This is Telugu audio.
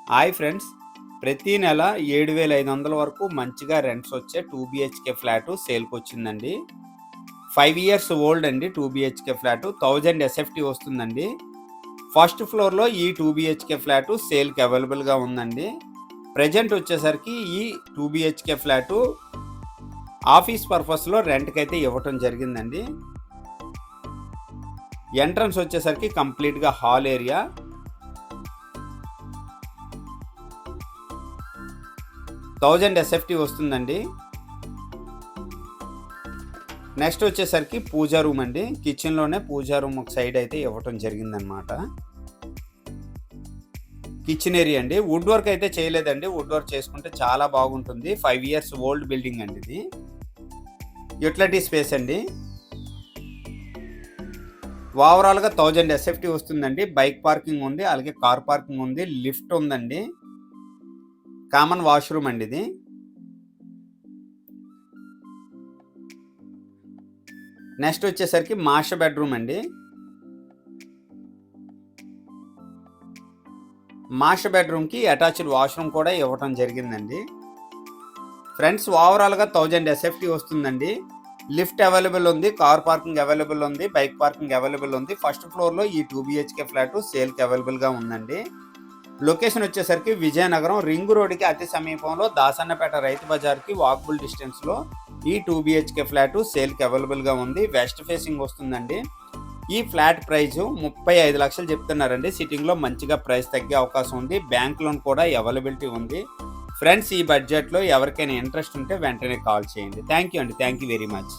హాయ్ ఫ్రెండ్స్, ప్రతి నెల 7,500 వరకు మంచిగా రెంట్స్ వచ్చే 2 BHK ఫ్లాట్ సేల్కి వచ్చిందండి. 5 ఇయర్స్ ఓల్డ్ అండి. 2 BHK ఫ్లాట్ 1000 SFT వస్తుందండి. ఫస్ట్ ఫ్లోర్లో ఈ 2 BHK ఫ్లాట్ సేల్కి అవైలబుల్గా ఉందండి. ప్రజెంట్ వచ్చేసరికి ఈ 2 BHK ఫ్లాట్ ఆఫీస్ పర్పస్లో రెంట్కి అయితే ఇవ్వటం జరిగిందండి. ఎంట్రన్స్ వచ్చేసరికి కంప్లీట్గా హాల్ ఏరియా. 1000 SFT వస్తుందండి. నెక్స్ట్ వచ్చేసరికి పూజా రూమ్ అండి. కిచెన్లోనే పూజా రూమ్ ఒక సైడ్ అయితే ఇవ్వటం జరిగిందనమాట. కిచెన్ ఏరియా అండి. వుడ్ వర్క్ అయితే చేయలేదండి. వుడ్ వర్క్ చేసుకుంటే చాలా బాగుంటుంది. 5 ఇయర్స్ ఓల్డ్ బిల్డింగ్ అండి ఇది. యూటిలిటీ స్పేస్ అండి. ఓవరాల్గా 1000 SFT వస్తుందండి. బైక్ పార్కింగ్ ఉంది, అలాగే కార్ పార్కింగ్ ఉంది, లిఫ్ట్ ఉందండి, కామన్ వాష్రూమ్ అండి ఇది. నెక్స్ట్ వచ్చేసరికి మాస్టర్ బెడ్రూమ్ అండి. మాస్టర్ బెడ్రూమ్కి అటాచ్డ్ వాష్రూమ్ కూడా ఇవ్వటం జరిగిందండి. ఫ్రెండ్స్, ఓవరాల్గా 1000 SFT వస్తుందండి. లిఫ్ట్ అవైలబుల్ ఉంది, కార్ పార్కింగ్ అవైలబుల్ ఉంది, బైక్ పార్కింగ్ అవైలబుల్ ఉంది. ఫస్ట్ ఫ్లోర్లో ఈ 2 BHK ఫ్లాట్ సేల్కి అవైలబుల్గా ఉందండి. లొకేషన్ వచ్చేసరికి విజయనగరం రింగ్ రోడ్డుకి అతి సమీపంలో దాసన్నపేట రైతు బజార్కి వాకబుల్ డిస్టెన్స్లో ఈ 2 BHK ఫ్లాట్ సేల్కి అవైలబుల్గా ఉంది. వెస్ట్ ఫేసింగ్ వస్తుందండి. ఈ ఫ్లాట్ ప్రైస్ 35 లక్షలు చెప్తున్నారండి. సిట్టింగ్లో మంచిగా ప్రైస్ తగ్గే అవకాశం ఉంది. బ్యాంక్ లోన్ కూడా అవైలబిలిటీ ఉంది. ఫ్రెండ్స్, ఈ బడ్జెట్లో ఎవరికైనా ఇంట్రెస్ట్ ఉంటే వెంటనే కాల్ చేయండి. థ్యాంక్ యూ అండి. Thank you very much.